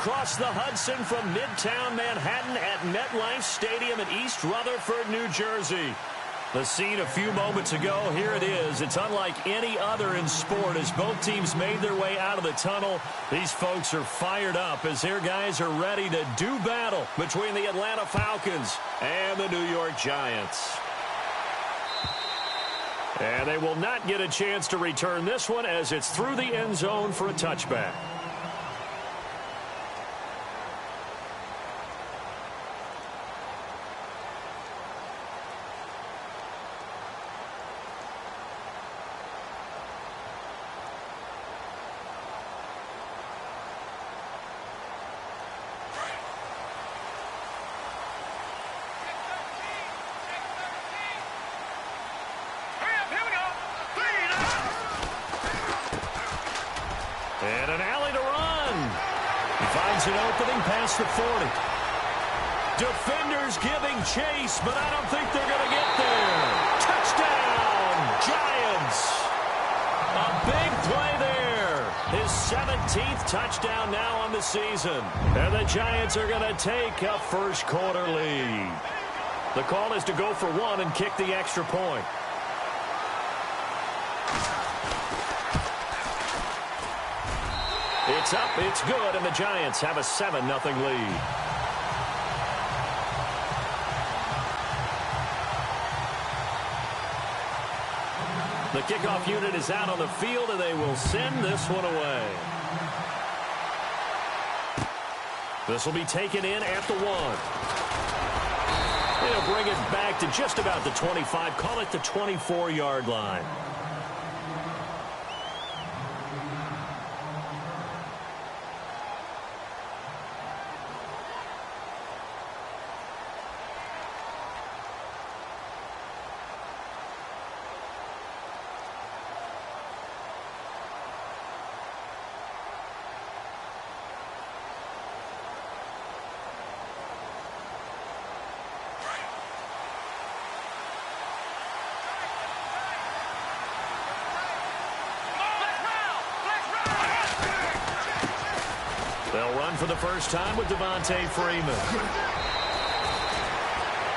across the Hudson from Midtown Manhattan at MetLife Stadium in East Rutherford, New Jersey. The scene a few moments ago, here it is. It's unlike any other in sport as both teams made their way out of the tunnel. These folks are fired up as their guys are ready to do battle between the Atlanta Falcons and the New York Giants. And they will not get a chance to return this one as it's through the end zone for a touchback. And an alley to run. He finds an opening past the 40. Defenders giving chase, but I don't think they're going to get there. Touchdown, Giants. A big play there. His 17th touchdown now on the season. And the Giants are going to take a first quarter lead. The call is to go for one and kick the extra point. It's up, it's good, and the Giants have a 7-0 lead. The kickoff unit is out on the field, and they will send this one away. This will be taken in at the 1. They'll bring it back to just about the 25, call it the 24-yard line. They'll run for the first time with Devontae Freeman.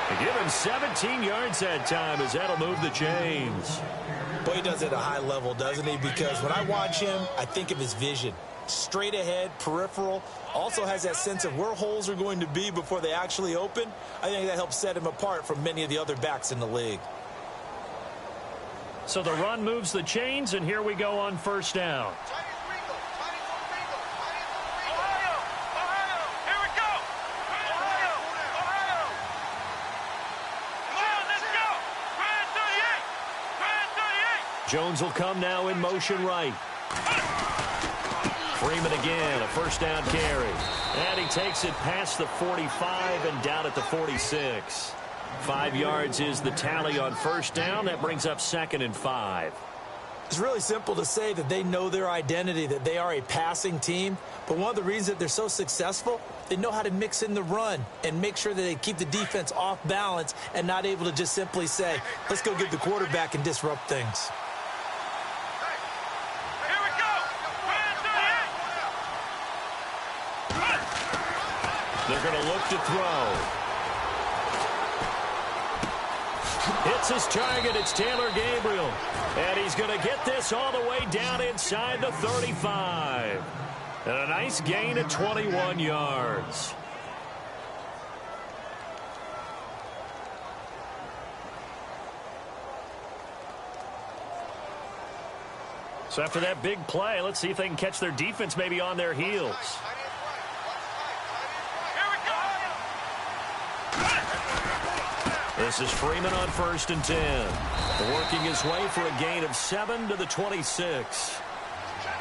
They give him 17 yards that time as that'll move the chains. Boy, he does it at a high level, doesn't he? Because when I watch him, I think of his vision. Straight ahead, peripheral, also has that sense of where holes are going to be before they actually open. I think that helps set him apart from many of the other backs in the league. So the run moves the chains, and here we go on first down. Jones will come now in motion right. Freeman again, a first down carry. And he takes it past the 45 and down at the 46. 5 yards is the tally on first down. That brings up 2nd and 5. It's really simple to say that they know their identity, that they are a passing team. But one of the reasons that they're so successful, they know how to mix in the run and make sure that they keep the defense off balance and not able to just simply say, let's go get the quarterback and disrupt things. They're going to look to throw. Hits his target. It's Taylor Gabriel. And he's going to get this all the way down inside the 35. And a nice gain of 21 yards. So after that big play, let's see if they can catch their defense maybe on their heels. This is Freeman on 1st and 10. Working his way for a gain of 7 to the 26.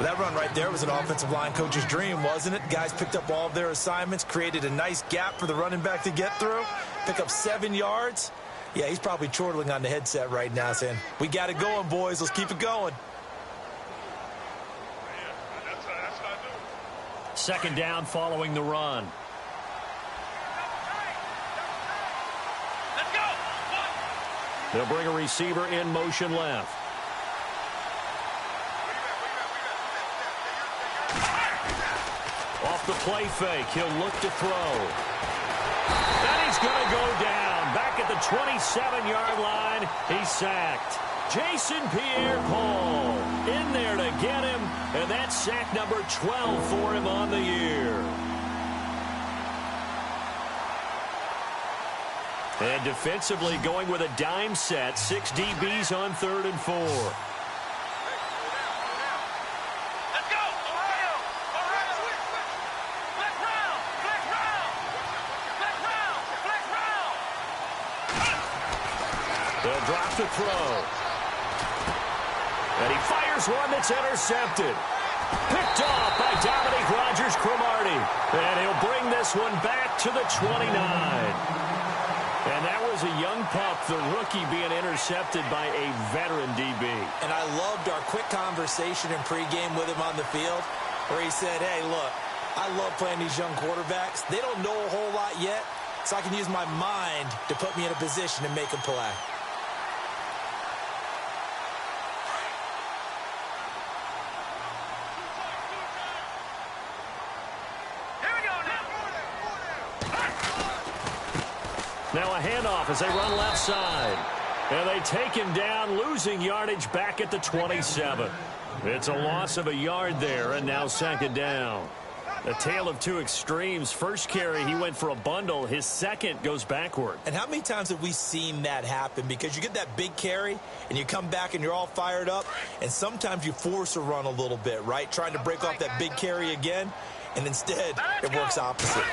That run right there was an offensive line coach's dream, wasn't it? Guys picked up all of their assignments, created a nice gap for the running back to get through, pick up 7 yards. Yeah, he's probably chortling on the headset right now saying, we got it going, boys. Let's keep it going. 2nd down following the run. They'll bring a receiver in motion left. Off the play fake. He'll look to throw. And he's going to go down. Back at the 27-yard line, he's sacked. Jason Pierre-Paul in there to get him, and that's sack number 12 for him on the year. And defensively going with a dime set, 6 DBs on 3rd and 4. They'll drop the throw. And he fires one that's intercepted. Picked off by Dominique Rodgers-Cromartie. And he'll bring this one back to the 29. And that was a young pup, the rookie being intercepted by a veteran DB. And I loved our quick conversation in pregame with him on the field where he said, hey, look, I love playing these young quarterbacks. They don't know a whole lot yet, so I can use my mind to put me in a position to make a play. Now a handoff as they run left side. And they take him down, losing yardage back at the 27. It's a loss of a yard there, and now 2nd down. A tale of two extremes. First carry, he went for a bundle. His second goes backward. And how many times have we seen that happen? Because you get that big carry, and you come back and you're all fired up, and sometimes you force a run a little bit, right? Trying to break off that big carry again, and instead it works opposite.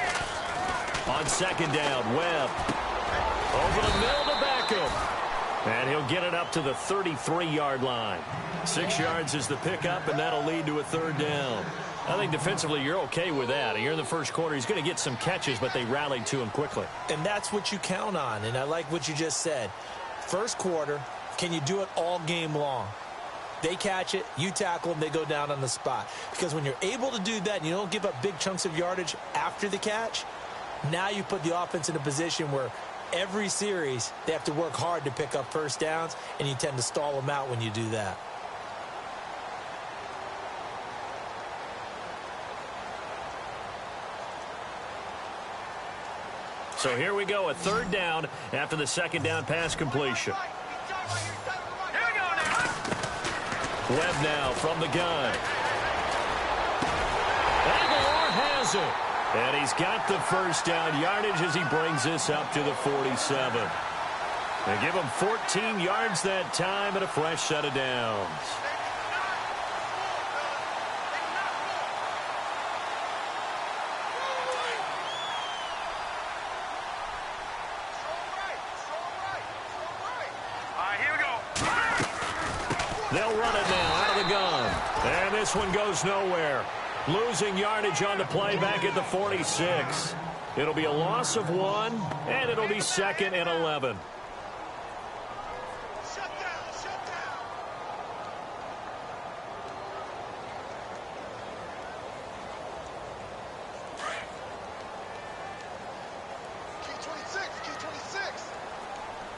On 2nd down, Webb. Over the middle to Beckham. And he'll get it up to the 33-yard line. 6 yards is the pickup, and that'll lead to a 3rd down. I think defensively you're okay with that. Here in the first quarter, he's going to get some catches, but they rallied to him quickly. And that's what you count on, and I like what you just said. First quarter, can you do it all game long? They catch it, you tackle them, they go down on the spot. Because when you're able to do that and you don't give up big chunks of yardage after the catch, now you put the offense in a position where every series they have to work hard to pick up first downs, and you tend to stall them out when you do that. So here we go, a 3rd down after the 2nd down pass completion. Webb now from the gun. Aguilar has it. And he's got the first down yardage as he brings this up to the 47. They give him 14 yards that time and a fresh set of downs. They'll run it now out of the gun. And this one goes nowhere. Losing yardage on the play back at the 46. It'll be a loss of 1, and it'll be 2nd and 11.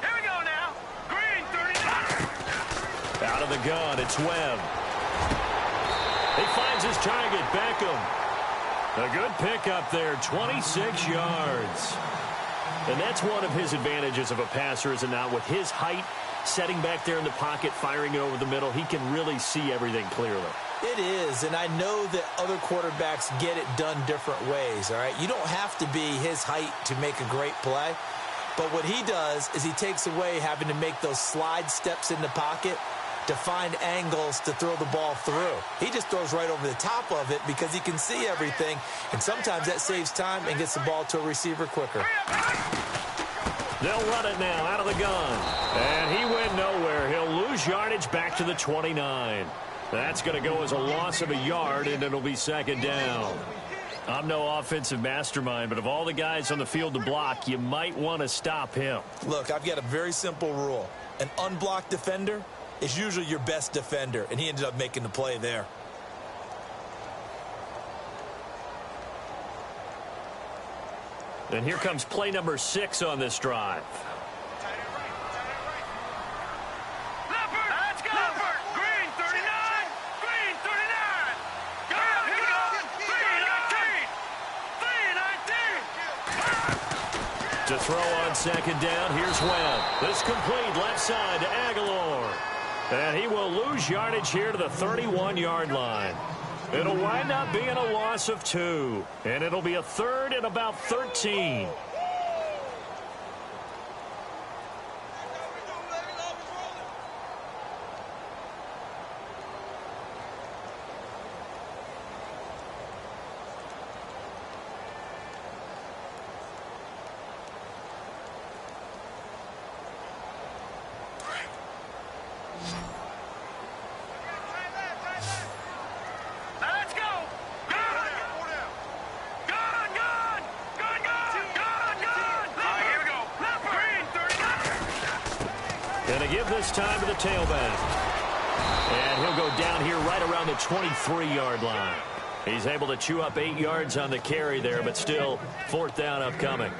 Here we go now. Green 39. Out of the gun, it's Webb. He finds his target, Beckham. A good pickup there, 26 yards. And that's one of his advantages of a passer, is it not? With his height, setting back there in the pocket, firing it over the middle, he can really see everything clearly. It is, and I know that other quarterbacks get it done different ways, all right? You don't have to be his height to make a great play. But what he does is he takes away having to make those slide steps in the pocket to find angles to throw the ball through. He just throws right over the top of it because he can see everything, and sometimes that saves time and gets the ball to a receiver quicker. They'll run it now out of the gun. And he went nowhere. He'll lose yardage back to the 29. That's going to go as a loss of a yard, and it'll be 2nd down. I'm no offensive mastermind, but of all the guys on the field to block, you might want to stop him. Look, I've got a very simple rule. An unblocked defender is usually your best defender, and he ended up making the play there. And here comes play number 6 on this drive. Green 39. Green 39. Go. To throw on second down, here's Webb. This complete left side to Aguilar. And he will lose yardage here to the 31-yard line. It'll wind up being a loss of 2. And it'll be a third and about 13. Give this time to the tailback. And he'll go down here right around the 23-yard line. He's able to chew up 8 yards on the carry there, but still 4th down upcoming.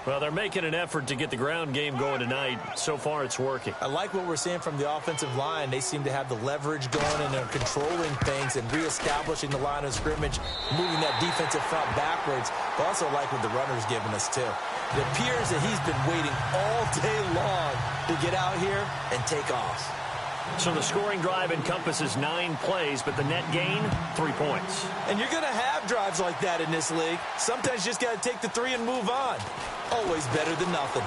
Well, they're making an effort to get the ground game going tonight. So far, it's working. I like what we're seeing from the offensive line. They seem to have the leverage going, and they're controlling things and reestablishing the line of scrimmage, moving that defensive front backwards. But also like what the runner's giving us, too. It appears that he's been waiting all day long to get out here and take off. So the scoring drive encompasses 9 plays, but the net gain, 3 points. And you're going to have drives like that in this league. Sometimes you just got to take the 3 and move on. Always better than nothing.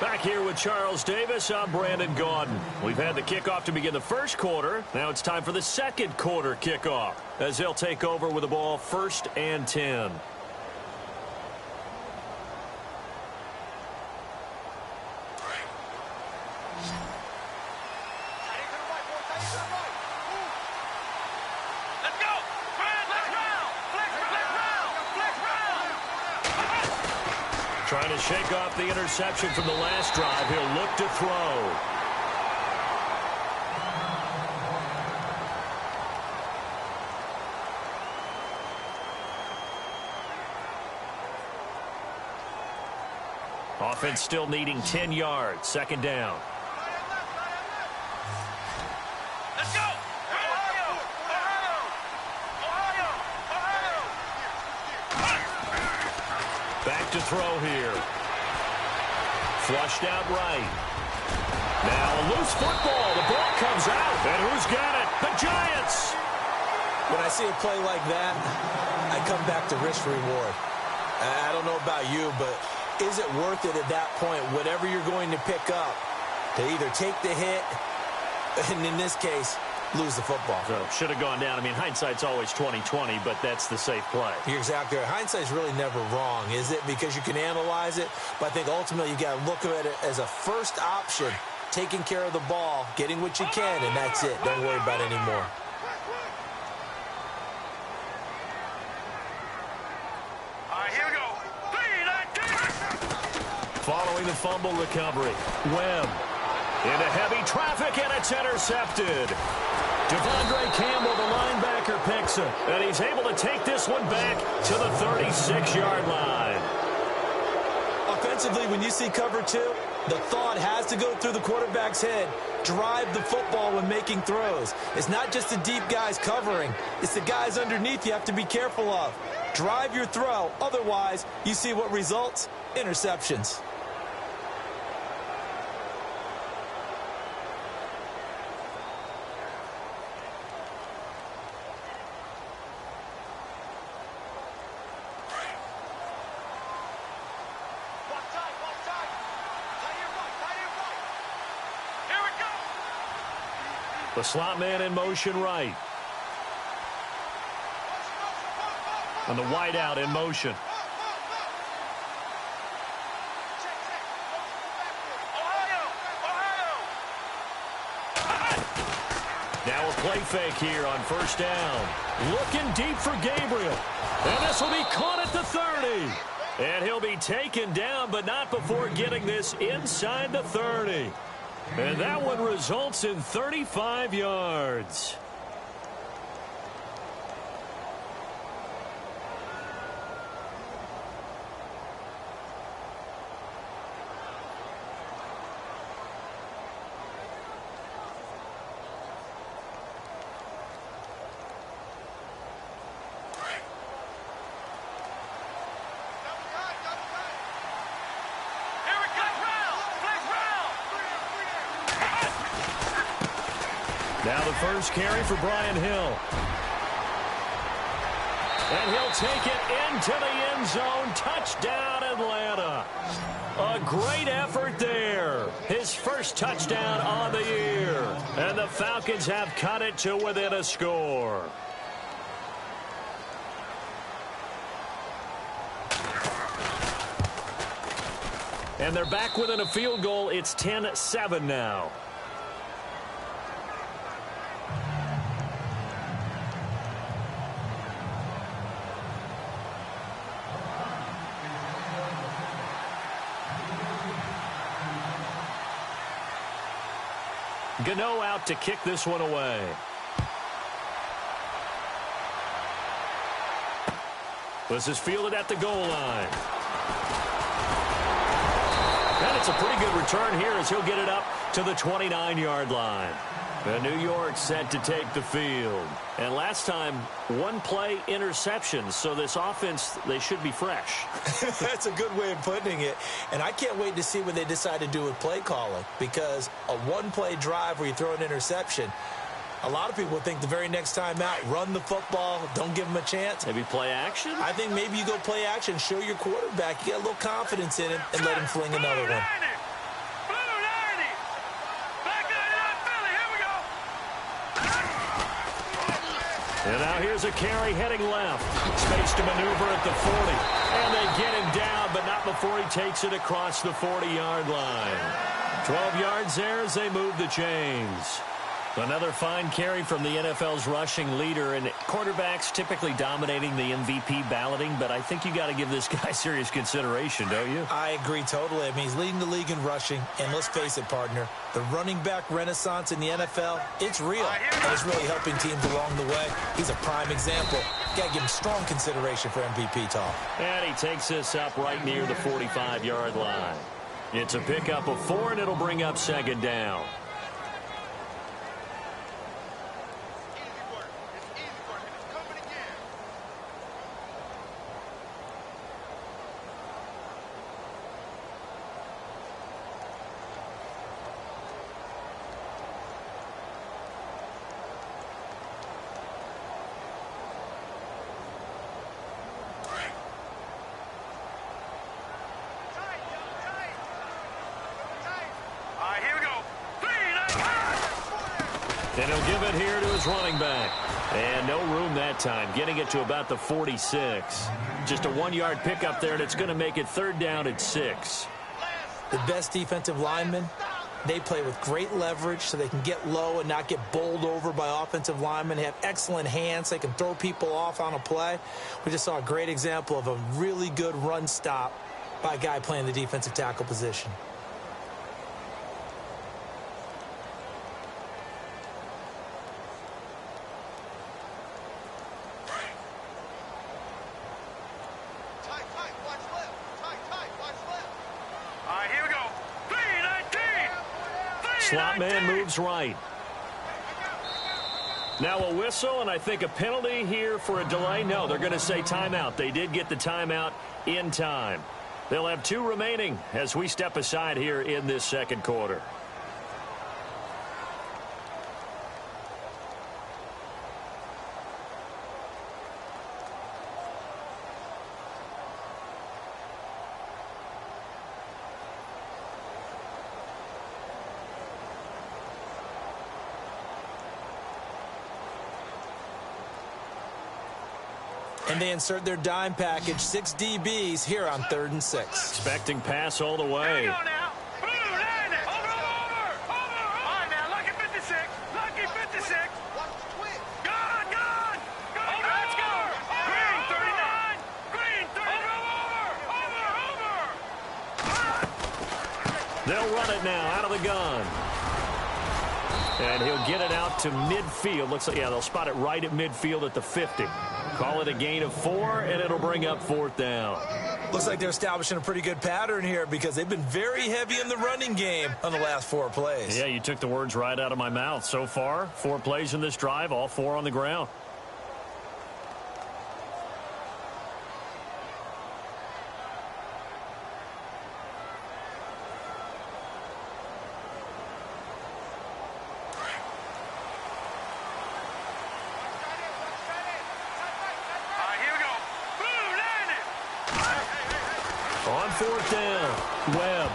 Back here with Charles Davis, I'm Brandon Gaudin. We've had the kickoff to begin the first quarter. Now it's time for the second quarter kickoff, as they'll take over with the ball 1st and 10. Trying to shake off the interception from the last drive. He'll look to throw. Offense still needing 10 yards. 2nd down. Let's go! Ohio! Ohio! Back to throw here. Flushed out right. Now a loose football. The ball comes out. And who's got it? The Giants. When I see a play like that, I come back to risk reward. I don't know about you, but is it worth it at that point, whatever you're going to pick up, to either take the hit, and in this case, lose the football? So should have gone down. I mean, hindsight's always 20/20, but that's the safe play. You're exactly right. Hindsight's really never wrong, is it? Because you can analyze it, but I think ultimately you got to look at it as a first option, taking care of the ball, getting what you can, and that's it. Don't worry about it anymore. All right, here we go. 3, 9, 10. Following the fumble recovery, Webb into heavy traffic, and it's intercepted. Devondre Campbell, the linebacker, picks it, and he's able to take this one back to the 36-yard line. Offensively, when you see cover 2, the thought has to go through the quarterback's head. Drive the football when making throws. It's not just the deep guys covering. It's the guys underneath you have to be careful of. Drive your throw. Otherwise, you see what results? Interceptions. The slot man in motion right. And the wideout in motion. Now a play fake here on 1st down. Looking deep for Gabriel. And this will be caught at the 30. And he'll be taken down, but not before getting this inside the 30. And that one results in 35 yards. the first carry for Brian Hill. And he'll take it into the end zone. Touchdown, Atlanta. A great effort there. His first touchdown on the year. And the Falcons have cut it to within a score. And they're back within a field goal. It's 10-7 now. Gano out to kick this one away. This is fielded at the goal line. And it's a pretty good return here as he'll get it up to the 29-yard line. The New York set to take the field. And last time, one-play interception. So this offense, they should be fresh. That's a good way of putting it. And I can't wait to see what they decide to do with play calling. Because a one-play drive where you throw an interception, a lot of people think the very next time out, run the football, don't give them a chance. Maybe play action? I think maybe you go play action, show your quarterback, you get a little confidence in him, and let him fling another one. And now here's a carry heading left. Space to maneuver at the 40. And they get him down, but not before he takes it across the 40-yard line. 12 yards there as they move the chains. Another fine carry from the NFL's rushing leader, and quarterbacks typically dominating the MVP balloting, but I think you got to give this guy serious consideration, don't you? I agree totally. I mean, he's leading the league in rushing, and let's face it, partner, the running back renaissance in the NFL, it's real, and it's really helping teams along the way. He's a prime example. Got to give him strong consideration for MVP talk. And he takes this up right near the 45-yard line. It's a pickup of 4, and it'll bring up second down. And he'll give it here to his running back. And no room that time, getting it to about the 46. Just a 1-yard pickup there, and it's going to make it third down at 6. The best defensive linemen, they play with great leverage so they can get low and not get bowled over by offensive linemen. They have excellent hands. They can throw people off on a play. We just saw a great example of a really good run stop by a guy playing the defensive tackle position. Slot man moves right. Now a whistle, and I think a penalty here for a delay. No, they're going to say timeout. They did get the timeout in time. They'll have 2 remaining as we step aside here in this second quarter. And they insert their dime package, 6 DBs here on 3rd and 6. Expecting pass all the way. Over. All right, now, lucky 56. Lucky 56. Gone. Let's go. Green, 39. Green, 39. Over. They'll run it now out of the gun. And he'll get it out to midfield. Looks like, yeah, they'll spot it right at midfield at the 50. Call it a gain of 4, and it'll bring up 4th down. Looks like they're establishing a pretty good pattern here because they've been very heavy in the running game on the last 4 plays. Yeah, you took the words right out of my mouth. So far, 4 plays in this drive, all 4 on the ground. fourth down. Webb.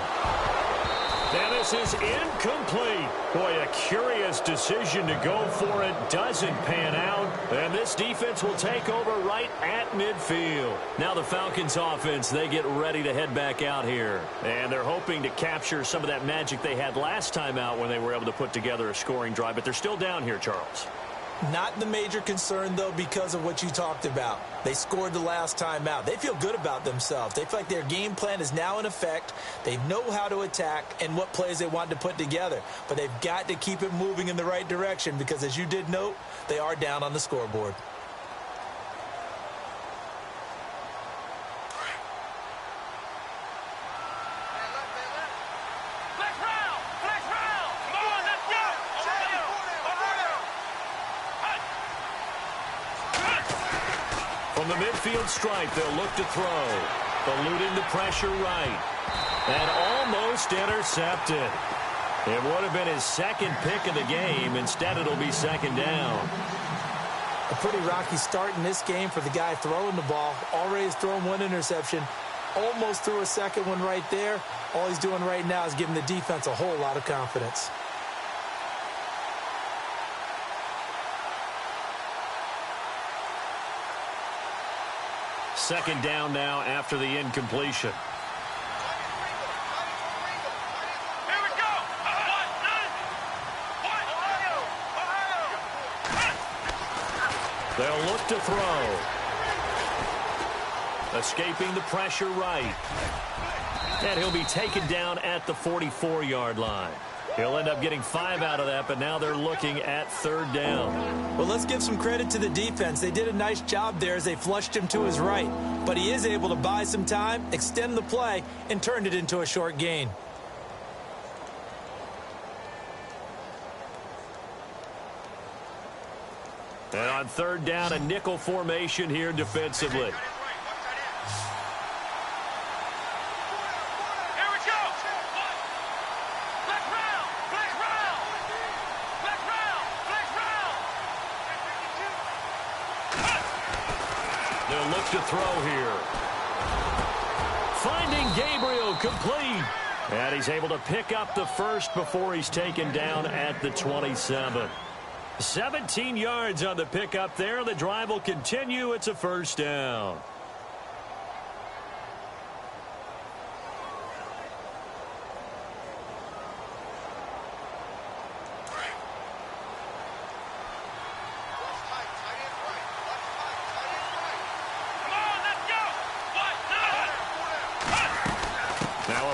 And this is incomplete. Boy, a curious decision to go for it. Doesn't pan out. And this defense will take over right at midfield. Now the Falcons offense, they get ready to head back out here. And they're hoping to capture some of that magic they had last time out when they were able to put together a scoring drive. But they're still down here, Charles. Not the major concern, though, because of what you talked about. They scored the last time out. They feel good about themselves. They feel like their game plan is now in effect. They know how to attack and what plays they want to put together. But they've got to keep it moving in the right direction because, as you did note, they are down on the scoreboard. From the midfield stripe, they'll look to throw. Eluding the pressure right. And almost intercepted. It would have been his second pick of the game. Instead, it'll be second down. A pretty rocky start in this game for the guy throwing the ball. Already has thrown one interception. Almost threw a second one right there. All he's doing right now is giving the defense a whole lot of confidence. Second down now after the incompletion. Here we go. They'll look to throw. Escaping the pressure right. And he'll be taken down at the 44-yard line. He'll end up getting 5 out of that, but now they're looking at third down. Well, let's give some credit to the defense. They did a nice job there as they flushed him to his right. But he is able to buy some time, extend the play, and turned it into a short gain. And on third down, a nickel formation here defensively. To throw here. Finding Gabriel complete. And he's able to pick up the first before he's taken down at the 27. 17 yards on the pickup there. The drive will continue. It's a first down.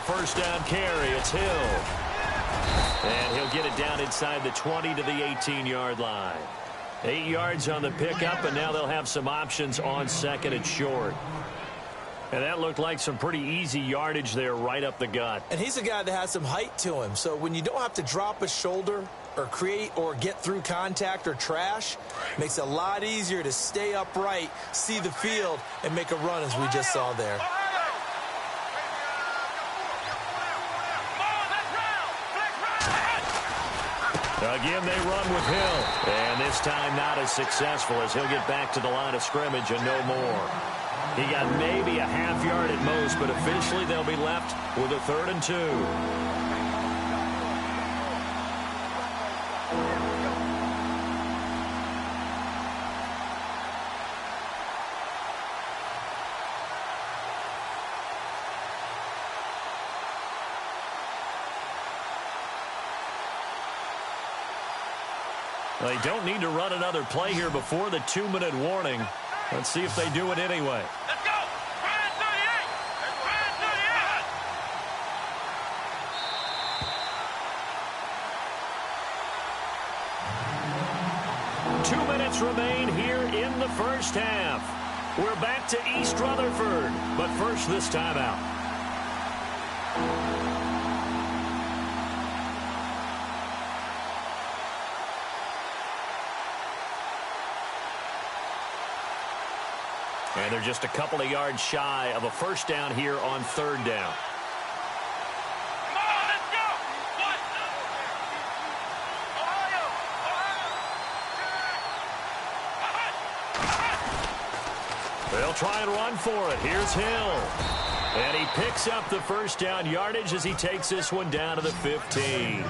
First down carry, it's Hill. And he'll get it down inside the 20 to the 18-yard line. 8 yards on the pickup, and now they'll have some options on second and short. And that looked like some pretty easy yardage there right up the gut. And he's a guy that has some height to him, so when you don't have to drop a shoulder or create or get through contact or trash, makes it a lot easier to stay upright, see the field, and make a run as we just saw there. Again, they run with Hill. And this time not as successful as he'll get back to the line of scrimmage and no more. He got maybe a half yard at most, but officially they'll be left with a 3rd and 2. They don't need to run another play here before the 2-minute warning. Let's see if they do it anyway. Let's go. Ryan 38. Ryan 38. 2 minutes remain here in the first half. We're back to East Rutherford, but first this timeout. And they're just a couple of yards shy of a first down here on third down. Come on, let's go. What? Ohio. They'll try and run for it. Here's Hill. And he picks up the first down yardage as he takes this one down to the 15.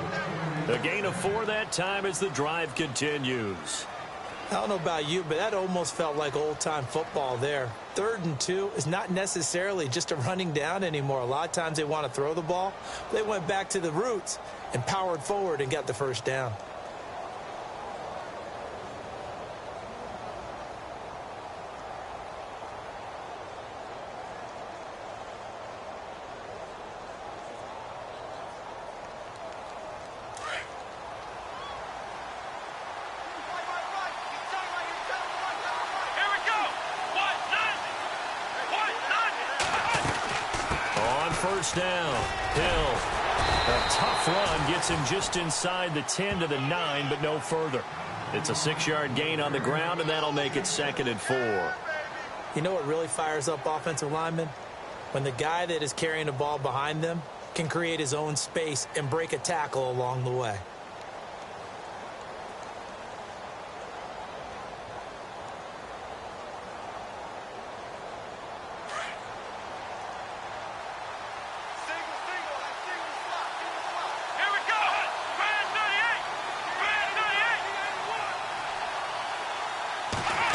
A gain of 4 that time as the drive continues. I don't know about you, but that almost felt like old-time football there. 3rd and 2 is not necessarily just a running down anymore. A lot of times they want to throw the ball. They went back to the roots and powered forward and got the first down. First down. Hill. A tough run gets him just inside the 10 to the 9, but no further. It's a 6-yard gain on the ground, and that'll make it 2nd and 4. You know what really fires up offensive linemen? When the guy that is carrying the ball behind them can create his own space and break a tackle along the way.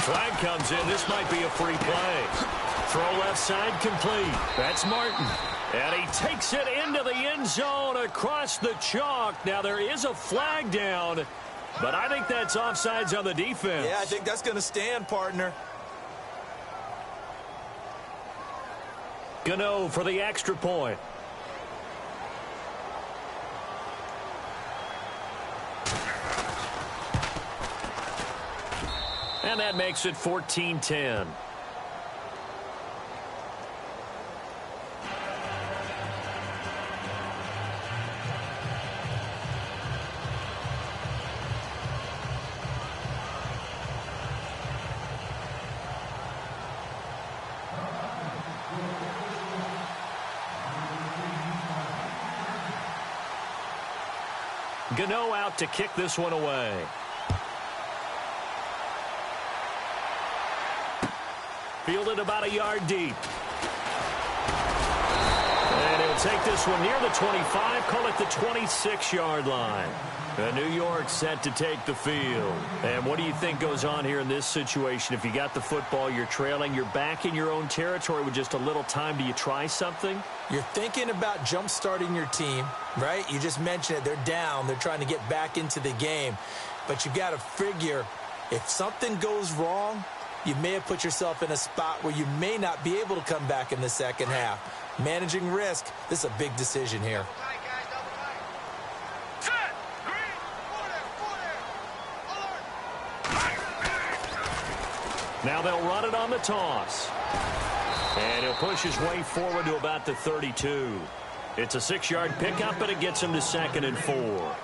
Flag comes in. This might be a free play. Throw left side complete. That's Martin. And he takes it into the end zone across the chalk. Now there is a flag down, but I think that's offsides on the defense. Yeah, I think that's going to stand, partner. Gano for the extra point. And that makes it 14-10. Gano out to kick this one away. Fielded about a yard deep. And he'll take this one near the 25, call it the 26-yard line. And New York set to take the field. And what do you think goes on here in this situation? If you got the football, you're trailing, you're back in your own territory with just a little time. Do you try something? You're thinking about jump-starting your team, right? You just mentioned it. They're down. They're trying to get back into the game. But you got to figure if something goes wrong, you may have put yourself in a spot where you may not be able to come back in the second half. Managing risk, this is a big decision here. Now they'll run it on the toss. And he'll push his way forward to about the 32. It's a 6-yard pickup, and it gets him to 2nd and 4.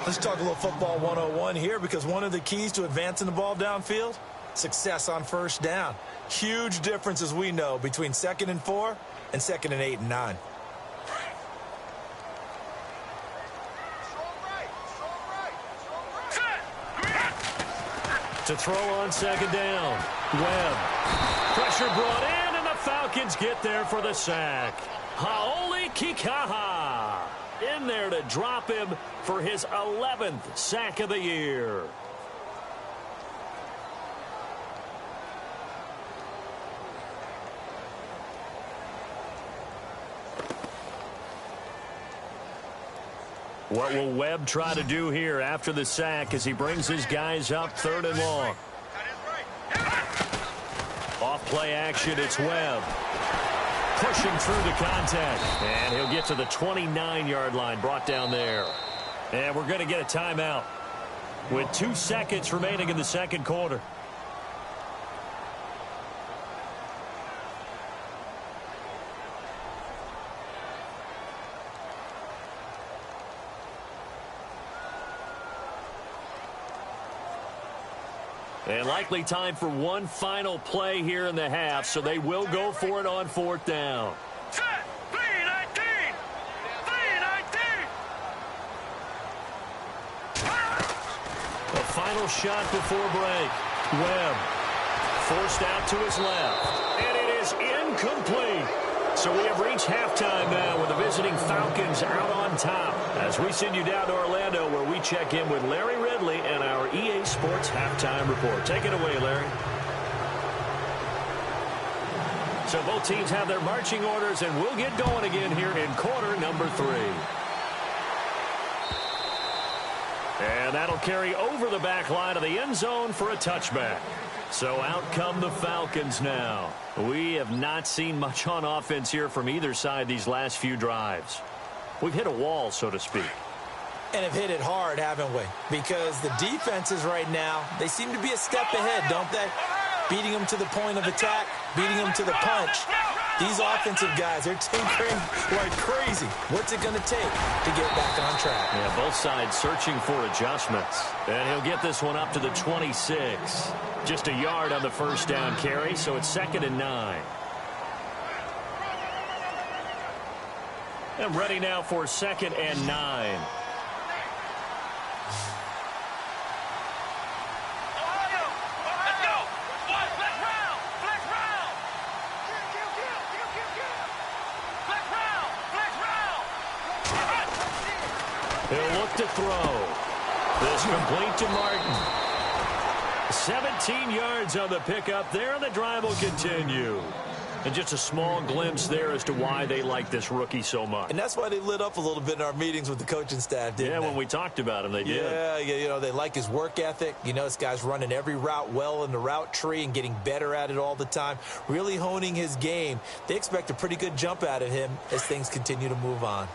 Let's talk a little football 101 here, because one of the keys to advancing the ball downfield, success on first down. Huge difference, as we know, between 2nd and 4 and 2nd and 8 and 9. To throw on 2nd down. Webb. Pressure brought in, and the Falcons get there for the sack. Haoli Kikaha in there to drop him for his 11th sack of the year. What will Webb try to do here after the sack as he brings his guys up 3rd and long? Off play action, it's Webb. Pushing through the contact. And he'll get to the 29-yard line, brought down there. And we're going to get a timeout with 2 seconds remaining in the second quarter. And likely time for one final play here in the half, so they will go for it on 4th down. Set! 3-19! 3-19! A final shot before break. Webb forced out to his left. And it is incomplete. So we have reached halftime now with the visiting Falcons out on top. As we send you down to Orlando where we check in with Larry Ridley and our EA Sports Halftime Report. Take it away, Larry. So both teams have their marching orders, and we'll get going again here in quarter number 3. And that'll carry over the back line of the end zone for a touchback. So out come the Falcons now. We have not seen much on offense here from either side these last few drives. We've hit a wall, so to speak. And have hit it hard, haven't we? Because the defenses right now, they seem to be a step ahead, don't they? Beating them to the point of attack, beating them to the punch. These offensive guys, they're tinkering like crazy. What's it going to take to get back on track? Yeah, both sides searching for adjustments. And he'll get this one up to the 26. Just a yard on the first down carry, so it's 2nd and 9. And ready now for 2nd and 9. He'll look to throw. This complete to Martin. 17 yards on the pickup there, and the drive will continue. And just a small glimpse there as to why they like this rookie so much. And that's why they lit up a little bit in our meetings with the coaching staff, didn't they? Yeah, when we talked about him, they did. Yeah, you know, they like his work ethic. You know, this guy's running every route well in the route tree and getting better at it all the time, really honing his game. They expect a pretty good jump out of him as things continue to move on.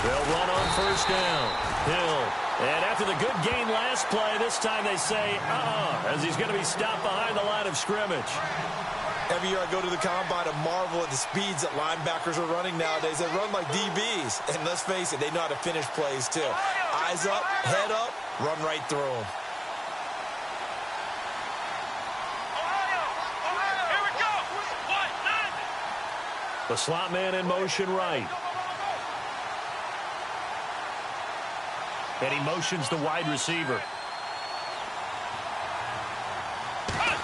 They'll run on first down. Hill. And after the good gain last play, this time they say, as he's going to be stopped behind the line of scrimmage. Every year I go to the combine and marvel at the speeds that linebackers are running nowadays. They run like DBs. And let's face it, they know how to finish plays too. Eyes up, head up, run right through them. The slot man in motion right. And he motions the wide receiver.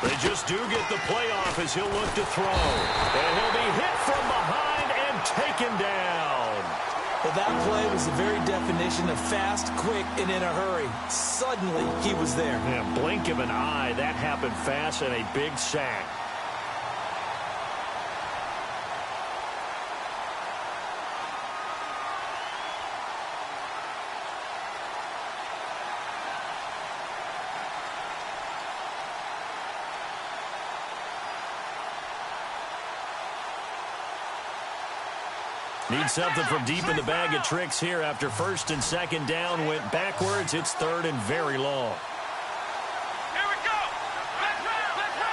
They just do get the playoff as he'll look to throw. And he'll be hit from behind and taken down. Well, that play was the very definition of fast, quick, and in a hurry. Suddenly, he was there. Yeah, blink of an eye. That happened fast and a big sack. Need something from deep in the bag of tricks here after 1st and 2nd down. Went backwards. It's 3rd and very long. Here we go. Flex round.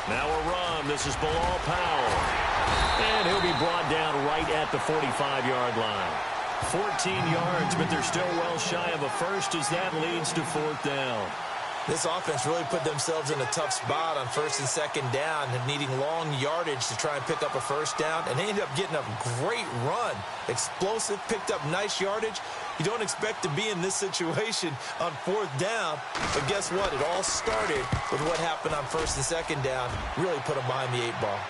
Now a run. This is Bilal Powell. And he'll be brought down right at the 45-yard line. 14 yards, but they're still well shy of a first as that leads to 4th down. This offense really put themselves in a tough spot on 1st and 2nd down and needing long yardage to try and pick up a first down. And they ended up getting a great run. Explosive, picked up nice yardage. You don't expect to be in this situation on 4th down. But guess what? It all started with what happened on 1st and 2nd down. Really put them behind the 8 ball.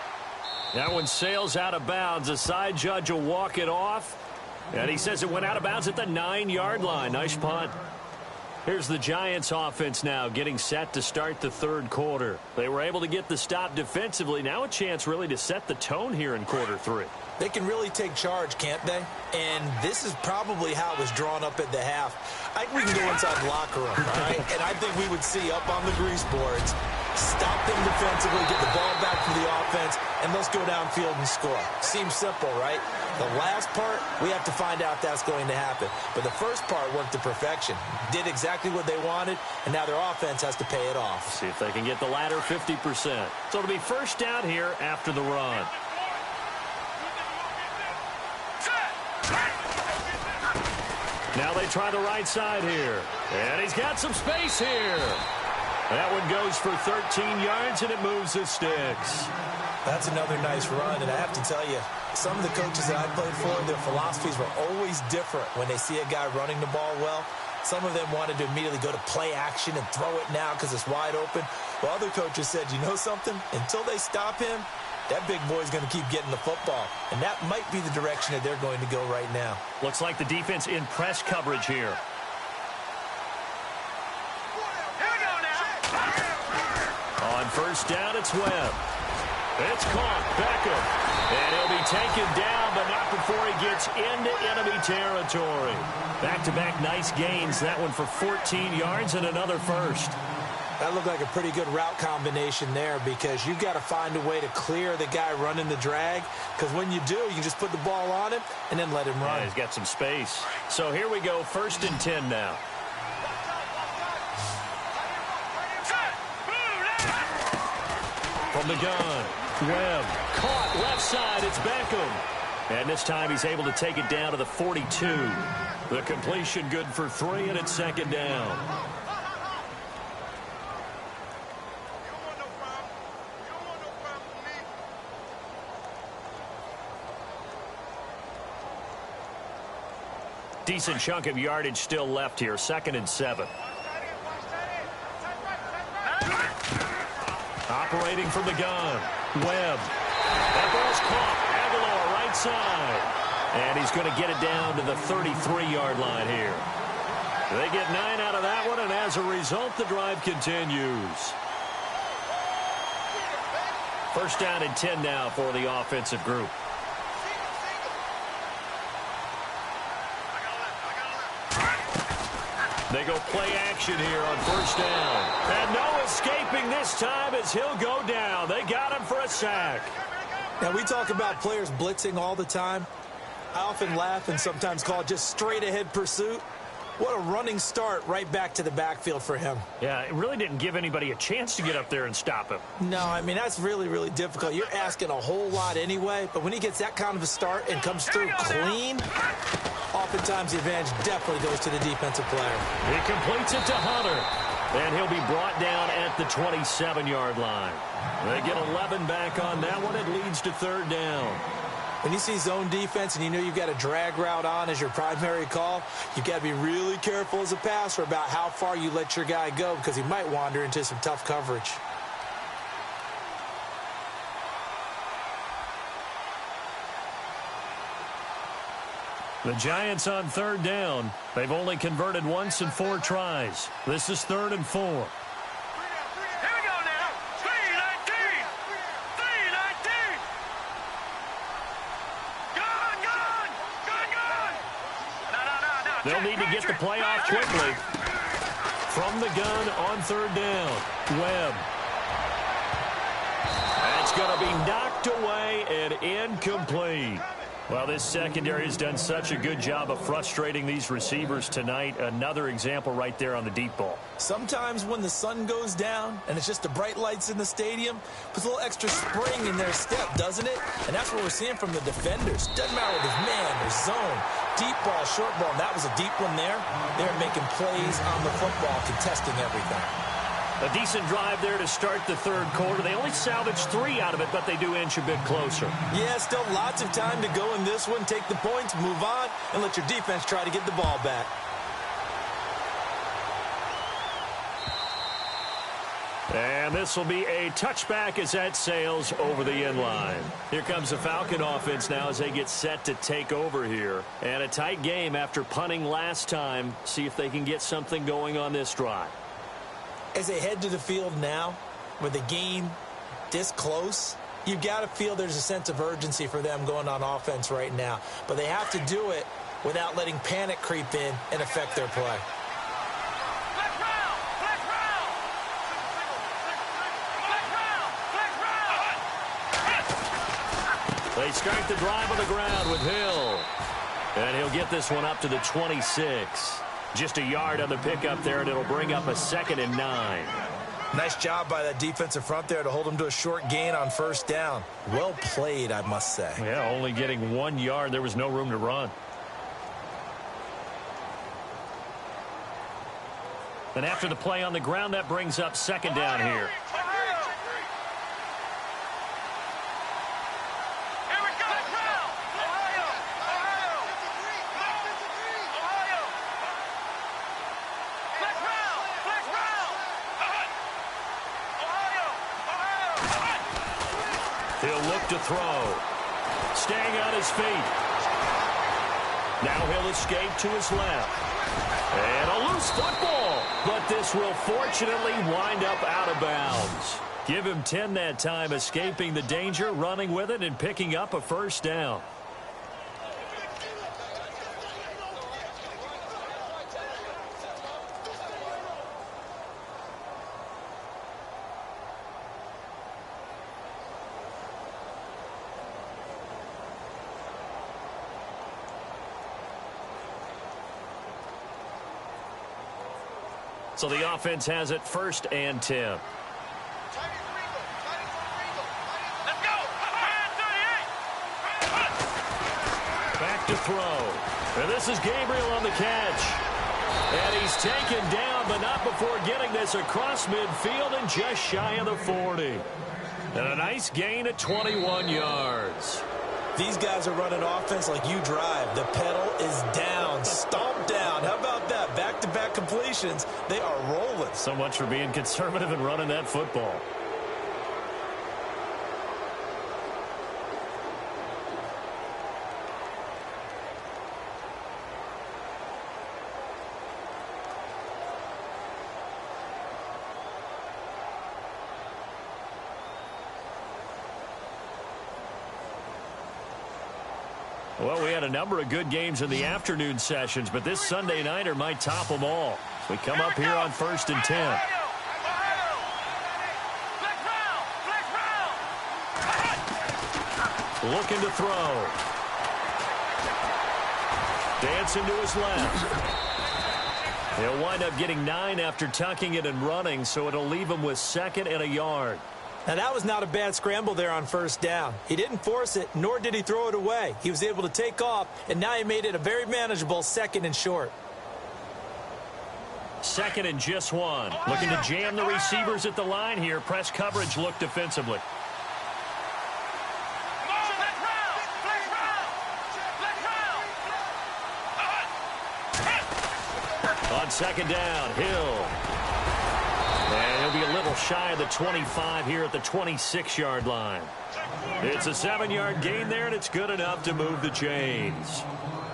That one sails out of bounds. A side judge will walk it off. And he says it went out of bounds at the 9-yard line. Nice punt. Here's the Giants offense now getting set to start the 3rd quarter. They were able to get the stop defensively. Now a chance really to set the tone here in quarter 3. They can really take charge, can't they? And this is probably how it was drawn up at the half. I think we can go inside the locker room, all right? And I think we would see up on the grease boards, stop them defensively, get the ball back from the offense, and let's go downfield and score. Seems simple, right? The last part, we have to find out if that's going to happen. But the first part worked to perfection. Did exactly what they wanted, and now their offense has to pay it off. See if they can get the latter 50%. So it'll be first down here after the run. Now they try the right side here. And he's got some space here. That one goes for 13 yards, and it moves the sticks. That's another nice run, and I have to tell you, Some of the coaches that I played for, their philosophies were always different when they see a guy running the ball well. Some of them wanted to immediately go to play action and throw it now because it's wide open. While other coaches said, you know something? Until they stop him, that big boy's going to keep getting the football. And that might be the direction that they're going to go right now. Looks like the defense in press coverage here. On first down, it's Webb. It's caught. Beckham. And he'll be taken down, but not before he gets into enemy territory. Back-to-back nice gains. That one for 14 yards and another first. That looked like a pretty good route combination there because you've got to find a way to clear the guy running the drag, because when you do, you can just put the ball on him and then let him run. Yeah, he's got some space. So here we go, 1st and 10 now. From the gun, Webb caught left side. It's Beckham. And this time he's able to take it down to the 42. The completion good for 3, and it's 2nd down. Decent chunk of yardage still left here. 2nd and 7. Operating from the gun. Webb. That ball's caught. Aguilar right side. And he's going to get it down to the 33-yard line here. They get 9 out of that one, and as a result, the drive continues. 1st down and 10 now for the offensive group. They go play action here on 1st down. And no escaping this time as he'll go down. They got him for a sack. Now, we talk about players blitzing all the time. I often laugh and sometimes call it just straight-ahead pursuit. What a running start right back to the backfield for him. Yeah, it really didn't give anybody a chance to get up there and stop him. No, I mean, that's really, really difficult. You're asking a whole lot anyway, but when he gets that kind of a start and comes through clean, oftentimes the advantage definitely goes to the defensive player. He completes it to Hunter, and he'll be brought down at the 27-yard line. They get 11 back on that one. It leads to 3rd down. When you see zone defense and you know you've got a drag route on as your primary call, you've got to be really careful as a passer about how far you let your guy go because he might wander into some tough coverage. The Giants on 3rd down. They've only converted once in 4 tries. This is 3rd and 4. They'll need to get the play off quickly. From the gun on 3rd down. Webb. That's going to be knocked away and incomplete. Well, this secondary has done such a good job of frustrating these receivers tonight. Another example right there on the deep ball. Sometimes when the sun goes down and it's just the bright lights in the stadium, puts a little extra spring in their step, doesn't it? And that's what we're seeing from the defenders. Doesn't matter if it's man or zone, deep ball, short ball. And that was a deep one there. They're making plays on the football, contesting everything. A decent drive there to start the 3rd quarter. They only salvaged 3 out of it, but they do inch a bit closer. Yeah, still lots of time to go in this one. Take the points, move on, and let your defense try to get the ball back. And this will be a touchback as that sails over the end line. Here comes the Falcon offense now as they get set to take over here. And a tight game after punting last time. See if they can get something going on this drive. As they head to the field now, with the game this close, you've got to feel there's a sense of urgency for them going on offense right now. But they have to do it without letting panic creep in and affect their play. They start the drive on the ground with Hill. And he'll get this one up to the 26. Just a yard on the pickup there, and it'll bring up a 2nd and 9. Nice job by that defensive front there to hold him to a short gain on 1st down. Well played, I must say. Yeah, only getting 1 yard. There was no room to run. And after the play on the ground, that brings up 2nd down here. to throw. Staying on his feet. Now he'll escape to his left. And a loose football. But this will fortunately wind up out of bounds. Give him 10 that time, escaping the danger, running with it, and picking up a first down. So the offense has it 1st and 10. Back to throw. And this is Gabriel on the catch. And he's taken down, but not before getting this across midfield and just shy of the 40. And a nice gain of 21 yards. These guys are running offense like you drive. The pedal is down, stomped down. How about that? Back-to-back completions. They are rolling. So much for being conservative and running that football. Well, we had a number of good games in the afternoon sessions, but this Sunday nighter might top them all. So we come up here on 1st and 10. Looking to throw. Dancing to his left. He'll wind up getting 9 after tucking it and running, so it'll leave him with 2nd and a yard. Now, that was not a bad scramble there on 1st down. He didn't force it, nor did he throw it away. He was able to take off, and now he made it a very manageable 2nd and short. 2nd and just 1. Looking to jam the receivers at the line here. Press coverage look defensively. On 2nd down, Hill. And he'll be a little shy of the 25 here at the 26-yard line. It's a 7-yard gain there, and it's good enough to move the chains.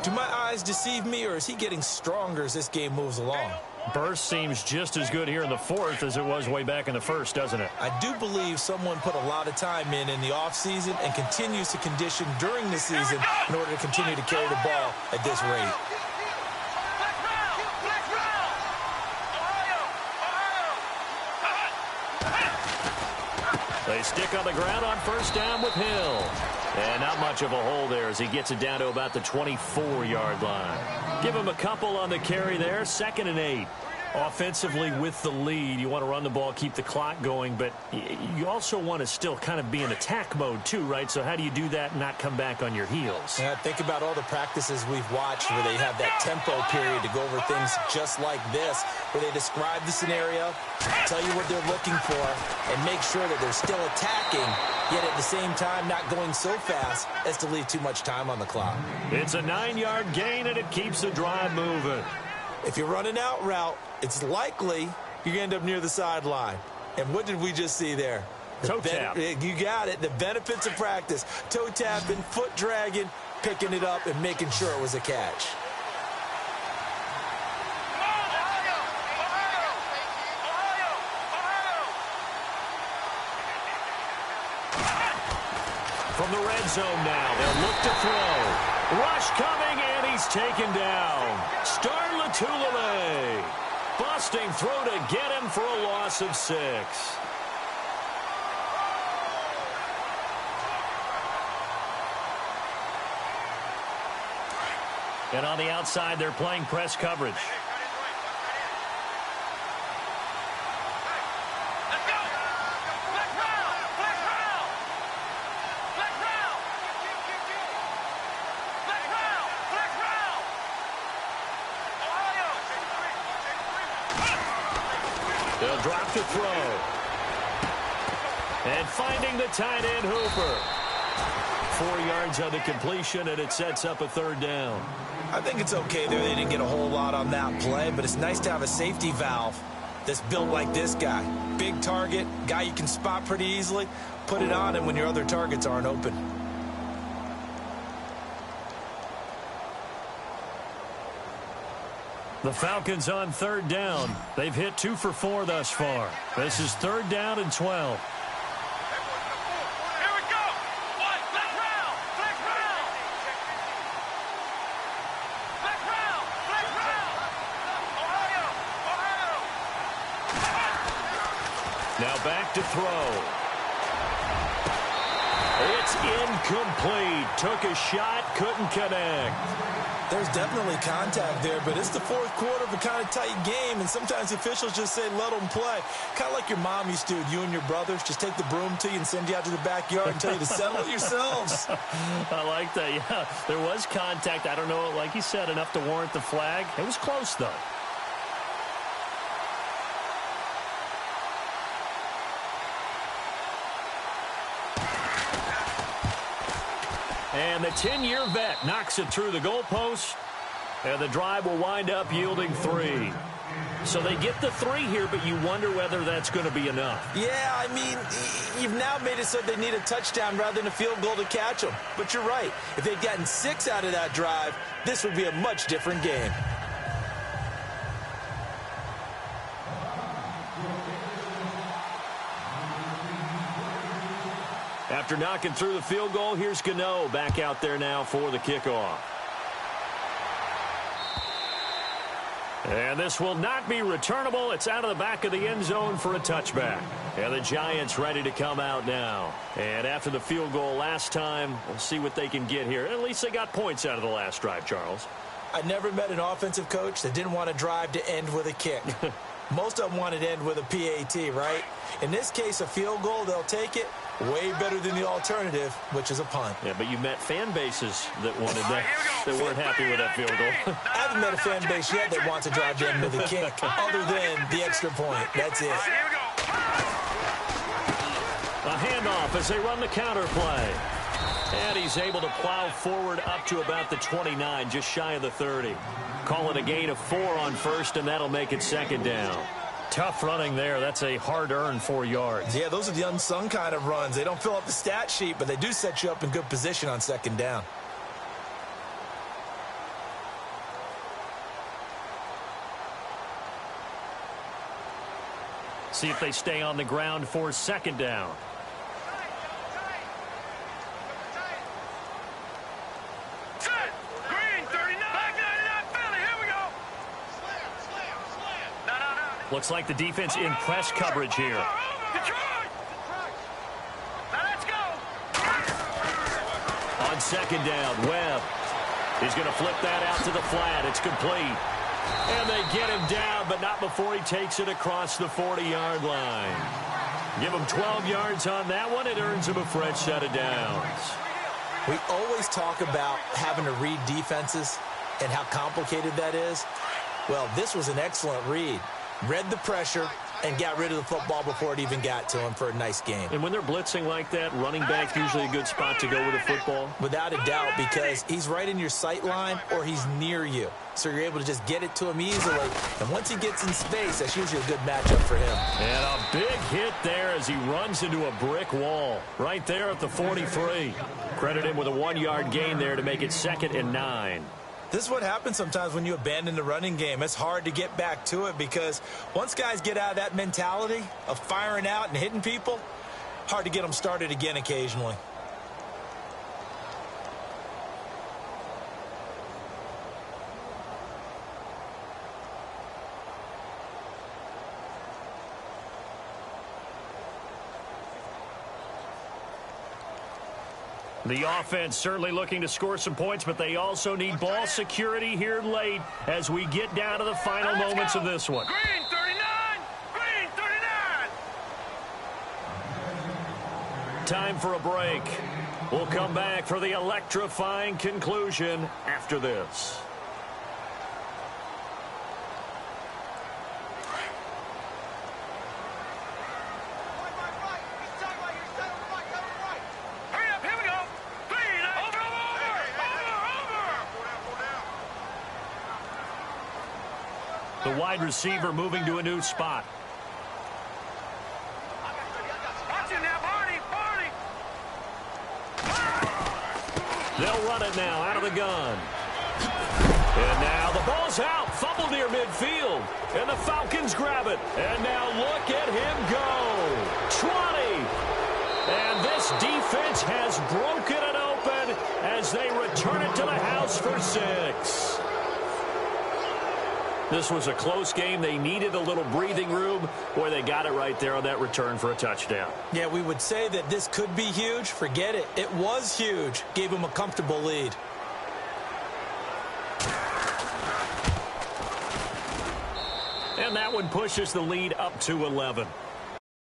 Do my eyes deceive me, or is he getting stronger as this game moves along? Burst seems just as good here in the 4th as it was way back in the 1st, doesn't it? I do believe someone put a lot of time in the offseason and continues to condition during the season in order to continue to carry the ball at this rate. They stick on the ground on 1st down with Hill. And not much of a hole there as he gets it down to about the 24-yard line. Give him a couple on the carry there. 2nd and 8. Offensively with the lead, you want to run the ball, keep the clock going, but you also want to still kind of be in attack mode too, right? So how do you do that and not come back on your heels? Yeah, think about all the practices we've watched where they have that tempo period to go over things just like this, where they describe the scenario, tell you what they're looking for, and make sure that they're still attacking, yet at the same time not going so fast as to leave too much time on the clock. It's a 9-yard gain, and it keeps the drive moving. If you're running out route, it's likely you're going to end up near the sideline. And what did we just see there? Toe tap. You got it. The benefits of practice. Toe tapping, foot dragging, picking it up, and making sure it was a catch. From the red zone now, they'll look to throw. Rush coming, and he's taken down. Starlatulele. Busting through to get him for a loss of 6. And on the outside, they're playing press coverage. They'll drop to throw. And finding the tight end, Hooper. 4 yards on the completion, and it sets up a 3rd down. I think it's okay there. They didn't get a whole lot on that play, but it's nice to have a safety valve. that's built like this guy. Big target, guy you can spot pretty easily. Put it on him when your other targets aren't open. The Falcons on third down. They've hit 2 for 4 thus far. This is third down and 12. Here we go. What? Black round. Black round. Black round. Black round. Ohio. Ohio. Now back to throw. It's incomplete. Took a shot, couldn't connect. There's definitely contact there, but it's the fourth quarter of a kind of tight game, and sometimes officials just say, let them play. Kind of like your mom used to do with you and your brothers. Just take the broom to you and send you out to the backyard and tell you to settle it yourselves. I like that, yeah. There was contact. I don't know, like you said, enough to warrant the flag. It was close, though. And the 10-year vet knocks it through the goalpost, and the drive will wind up yielding 3. So they get the 3 here, but you wonder whether that's going to be enough. Yeah, I mean, you've now made it so they need a touchdown rather than a field goal to catch them. But you're right. If they'd gotten 6 out of that drive, this would be a much different game. After knocking through the field goal, here's Goodens back out there now for the kickoff. And this will not be returnable. It's out of the back of the end zone for a touchback. And the Giants ready to come out now. And after the field goal last time, we'll see what they can get here. At least they got points out of the last drive, Charles. I never met an offensive coach that didn't want to drive to end with a kick. Most of them wanted to end with a PAT, right? In this case, a field goal, they'll take it. Way better than the alternative, which is a punt. Yeah, but you met fan bases that wanted that, that weren't happy with that field goal. I haven't met a fan base yet that wants to drive to end with a kick, other than the extra point. That's it. A handoff as they run the counter play. And he's able to plow forward up to about the 29, just shy of the 30. Call it a gain of 4 on first, and that'll make it second down. Tough running there. That's a hard-earned 4 yards. Yeah, those are the unsung kind of runs. They don't fill up the stat sheet, but they do set you up in good position on second down. See if they stay on the ground for second down. Looks like the defense in press coverage here. On second down, Webb. He's going to flip that out to the flat. It's complete. And they get him down, but not before he takes it across the 40-yard line. Give him 12 yards on that one. It earns him a fresh set of downs. We always talk about having to read defenses and how complicated that is. Well, this was an excellent read. Read the pressure and got rid of the football before it even got to him for a nice game. And when they're blitzing like that, running back's usually a good spot to go with the football. Without a doubt, because he's right in your sight line or he's near you. So you're able to just get it to him easily. And once he gets in space, that's usually a good matchup for him. And a big hit there as he runs into a brick wall. Right there at the 43. Credit him with a 1-yard gain there to make it 2nd and 9. This is what happens sometimes when you abandon the running game. It's hard to get back to it because once guys get out of that mentality of firing out and hitting people, hard to get them started again occasionally. The offense certainly looking to score some points, but they also need ball security here late as we get down to the final moments of this one. Green 39! Green 39! Time for a break. We'll come back for the electrifying conclusion after this. The wide receiver moving to a new spot. They'll run it now out of the gun. And now the ball's out. Fumble near midfield. And the Falcons grab it. And now look at him go. 20. And this defense has broken it open as they return it to the house for 6. This was a close game. They needed a little breathing room. Boy, they got it right there on that return for a touchdown. Yeah, we would say that this could be huge. Forget it. It was huge. Gave them a comfortable lead. And that one pushes the lead up to 11.